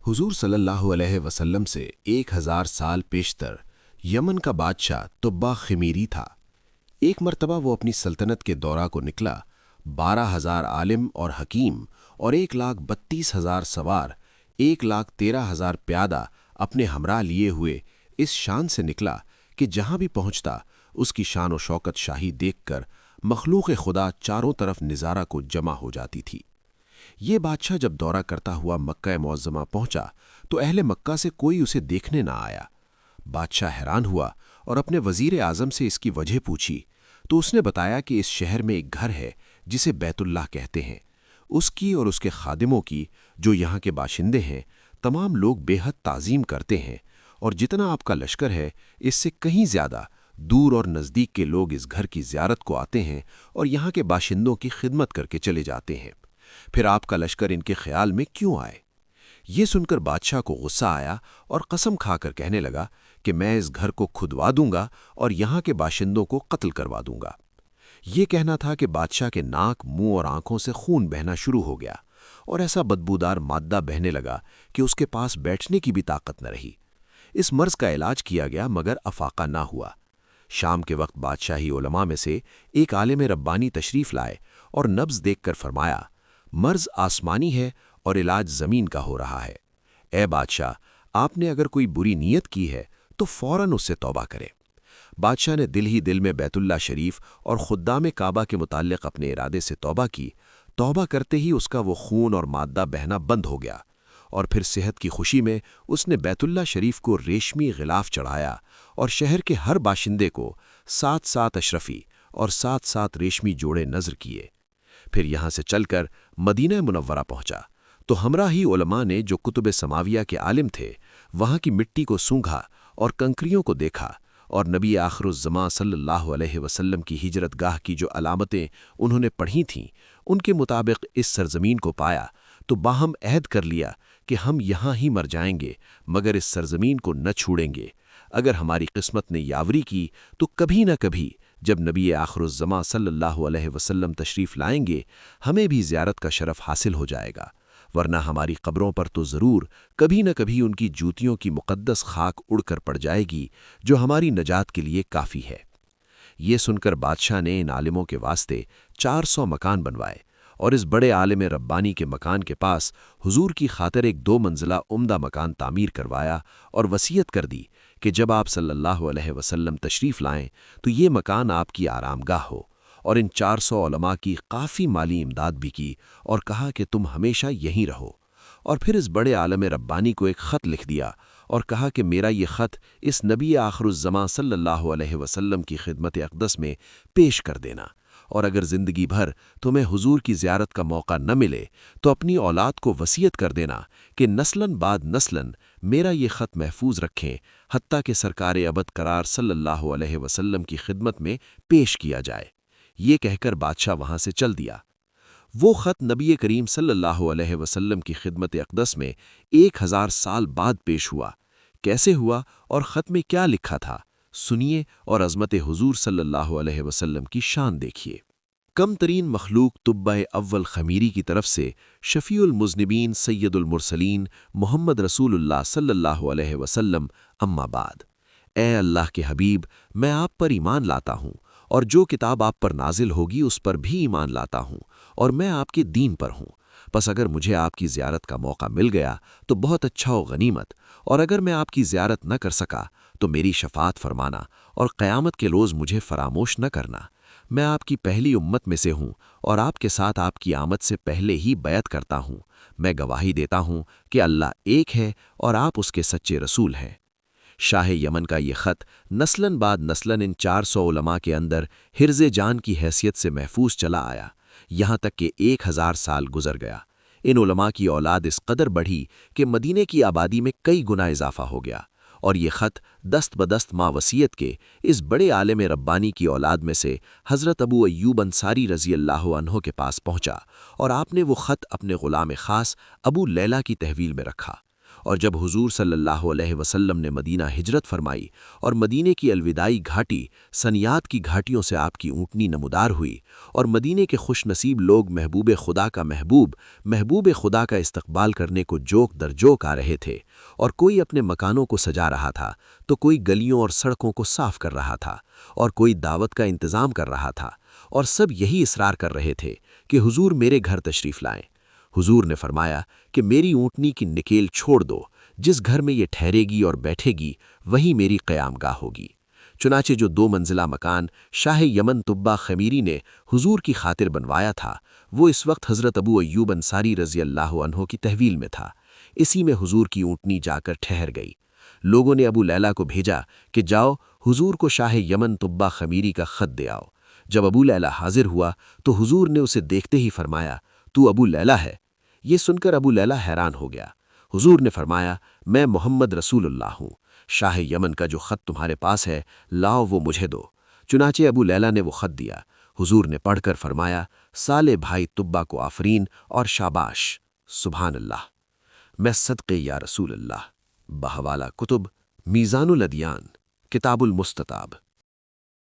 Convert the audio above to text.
حضور صلی اللہ علیہ وسلم سے 1000 سال پیشتر یمن کا بادشاہ تبا خمیری تھا۔ ایک مرتبہ وہ اپنی سلطنت کے دورہ کو نکلا۔ 12,000 عالم اور حکیم اور 1,32,000 سوار، 1,13,000 پیادہ اپنے ہمراہ لیے ہوئے اس شان سے نکلا کہ جہاں بھی پہنچتا اس کی شان و شوکت شاہی دیکھ کر مخلوق خدا چاروں طرف نظارہ کو جمع ہو جاتی تھی۔ یہ بادشاہ جب دورہ کرتا ہوا مکہ معظمہ پہنچا تو اہل مکہ سے کوئی اسے دیکھنے نہ آیا۔ بادشاہ حیران ہوا اور اپنے وزیر اعظم سے اس کی وجہ پوچھی تو اس نے بتایا کہ اس شہر میں ایک گھر ہے جسے بیت اللہ کہتے ہیں۔ اس کی اور اس کے خادموں کی، جو یہاں کے باشندے ہیں، تمام لوگ بے حد تعظیم کرتے ہیں، اور جتنا آپ کا لشکر ہے اس سے کہیں زیادہ دور اور نزدیک کے لوگ اس گھر کی زیارت کو آتے ہیں اور یہاں کے باشندوں کی خدمت کر کے چلے جاتے ہیں۔ پھر آپ کا لشکر ان کے خیال میں کیوں آئے؟ یہ سن کر بادشاہ کو غصہ آیا اور قسم کھا کر کہنے لگا کہ میں اس گھر کو کھدوا دوں گا اور یہاں کے باشندوں کو قتل کروا دوں گا۔ یہ کہنا تھا کہ بادشاہ کے ناک، منہ اور آنکھوں سے خون بہنا شروع ہو گیا اور ایسا بدبودار مادہ بہنے لگا کہ اس کے پاس بیٹھنے کی بھی طاقت نہ رہی۔ اس مرض کا علاج کیا گیا مگر افاقہ نہ ہوا۔ شام کے وقت بادشاہی علماء میں سے ایک عالم ربانی تشریف لائے اور نبض دیکھ کر فرمایا، مرض آسمانی ہے اور علاج زمین کا ہو رہا ہے۔ اے بادشاہ، آپ نے اگر کوئی بری نیت کی ہے تو فوراً اس سے توبہ کرے۔ بادشاہ نے دل ہی دل میں بیت اللہ شریف اور خدام کعبہ کے متعلق اپنے ارادے سے توبہ کی۔ توبہ کرتے ہی اس کا وہ خون اور مادہ بہنا بند ہو گیا، اور پھر صحت کی خوشی میں اس نے بیت اللہ شریف کو ریشمی غلاف چڑھایا اور شہر کے ہر باشندے کو 7 اشرفی اور 7 ریشمی جوڑے نذر کیے۔ پھر یہاں سے چل کر مدینہ منورہ پہنچا تو ہمراہی علماء نے، جو کتب سماویہ کے عالم تھے، وہاں کی مٹی کو سونگھا اور کنکریوں کو دیکھا، اور نبی آخر الزماں صلی اللہ علیہ وسلم کی ہجرت گاہ کی جو علامتیں انہوں نے پڑھی تھیں ان کے مطابق اس سرزمین کو پایا تو باہم عہد کر لیا کہ ہم یہاں ہی مر جائیں گے مگر اس سرزمین کو نہ چھوڑیں گے۔ اگر ہماری قسمت نے یاوری کی تو کبھی نہ کبھی جب نبی آخر الزماں صلی اللہ علیہ وسلم تشریف لائیں گے ہمیں بھی زیارت کا شرف حاصل ہو جائے گا، ورنہ ہماری قبروں پر تو ضرور کبھی نہ کبھی ان کی جوتیوں کی مقدس خاک اڑ کر پڑ جائے گی جو ہماری نجات کے لیے کافی ہے۔ یہ سن کر بادشاہ نے ان عالموں کے واسطے 400 مکان بنوائے اور اس بڑے عالم ربانی کے مکان کے پاس حضور کی خاطر ایک 2 منزلہ عمدہ مکان تعمیر کروایا اور وصیت کر دی کہ جب آپ صلی اللہ علیہ وسلم تشریف لائیں تو یہ مکان آپ کی آرام گاہ ہو، اور ان 400 علماء کی کافی مالی امداد بھی کی اور کہا کہ تم ہمیشہ یہیں رہو۔ اور پھر اس بڑے عالم ربانی کو ایک خط لکھ دیا اور کہا کہ میرا یہ خط اس نبی آخر الزماں صلی اللہ علیہ وسلم کی خدمت اقدس میں پیش کر دینا، اور اگر زندگی بھر تمہیں حضور کی زیارت کا موقع نہ ملے تو اپنی اولاد کو وصیت کر دینا کہ نسلاً بعد نسلاً میرا یہ خط محفوظ رکھیں، حتیٰ کہ سرکار ابد قرار صلی اللہ علیہ وسلم کی خدمت میں پیش کیا جائے۔ یہ کہہ کر بادشاہ وہاں سے چل دیا۔ وہ خط نبی کریم صلی اللہ علیہ وسلم کی خدمت اقدس میں 1000 سال بعد پیش ہوا۔ کیسے ہوا اور خط میں کیا لکھا تھا، سنیے اور عظمت حضور صلی اللہ علیہ وسلم کی شان دیکھیے۔ کم ترین مخلوق طبع اول خمیری کی طرف سے شفیع المذنبین سید المرسلین محمد رسول اللہ صلی اللہ علیہ وسلم، اما بعد۔ اے اللہ کے حبیب، میں آپ پر ایمان لاتا ہوں اور جو کتاب آپ پر نازل ہوگی اس پر بھی ایمان لاتا ہوں، اور میں آپ کے دین پر ہوں۔ پس اگر مجھے آپ کی زیارت کا موقع مل گیا تو بہت اچھا و غنیمت، اور اگر میں آپ کی زیارت نہ کر سکا تو میری شفاعت فرمانا اور قیامت کے روز مجھے فراموش نہ کرنا۔ میں آپ کی پہلی امت میں سے ہوں اور آپ کے ساتھ آپ کی آمد سے پہلے ہی بیعت کرتا ہوں۔ میں گواہی دیتا ہوں کہ اللہ ایک ہے اور آپ اس کے سچے رسول ہیں۔ شاہ یمن کا یہ خط نسلاً بعد نسلاً ان 400 علماء کے اندر حرز جان کی حیثیت سے محفوظ چلا آیا، یہاں تک کہ 1000 سال گزر گیا۔ ان علماء کی اولاد اس قدر بڑھی کہ مدینے کی آبادی میں کئی گنا اضافہ ہو گیا، اور یہ خط دست بدست ماں وصیت کے اس بڑے عالم ربانی کی اولاد میں سے حضرت ابو ایوب انصاری رضی اللہ عنہ کے پاس پہنچا، اور آپ نے وہ خط اپنے غلام خاص ابو لیلہ کی تحویل میں رکھا۔ اور جب حضور صلی اللہ علیہ وسلم نے مدینہ ہجرت فرمائی اور مدینے کی الوداعی گھاٹی سنیات کی گھاٹیوں سے آپ کی اونٹنی نمودار ہوئی اور مدینے کے خوش نصیب لوگ محبوب خدا کا استقبال کرنے کو جوک در جوک آ رہے تھے، اور کوئی اپنے مکانوں کو سجا رہا تھا تو کوئی گلیوں اور سڑکوں کو صاف کر رہا تھا اور کوئی دعوت کا انتظام کر رہا تھا، اور سب یہی اصرار کر رہے تھے کہ حضور میرے گھر تشریف لائیں۔ حضور نے فرمایا کہ میری اونٹنی کی نکیل چھوڑ دو، جس گھر میں یہ ٹھہرے گی اور بیٹھے گی وہی میری قیام گاہ ہوگی۔ چنانچہ جو 2 منزلہ مکان شاہ یمن طبہ خمیری نے حضور کی خاطر بنوایا تھا، وہ اس وقت حضرت ابو ایوب انصاری رضی اللہ عنہ کی تحویل میں تھا۔ اسی میں حضور کی اونٹنی جا کر ٹھہر گئی۔ لوگوں نے ابو لیلہ کو بھیجا کہ جاؤ حضور کو شاہ یمن طبہ خمیری کا خط دے آؤ۔ جب ابو لیلہ حاضر ہوا تو حضور نے اسے دیکھتے ہی فرمایا، تو ابو لیلہ ہے؟ یہ سن کر ابو لیلہ حیران ہو گیا۔ حضور نے فرمایا، میں محمد رسول اللہ ہوں، شاہ یمن کا جو خط تمہارے پاس ہے لاؤ وہ مجھے دو۔ چنانچہ ابو لیلہ نے وہ خط دیا۔ حضور نے پڑھ کر فرمایا، سالے بھائی طبہ کو آفرین اور شاباش، سبحان اللہ، میں صدقے یا رسول اللہ۔ بحوالہ کتب میزان الادیان، کتاب المستطاب۔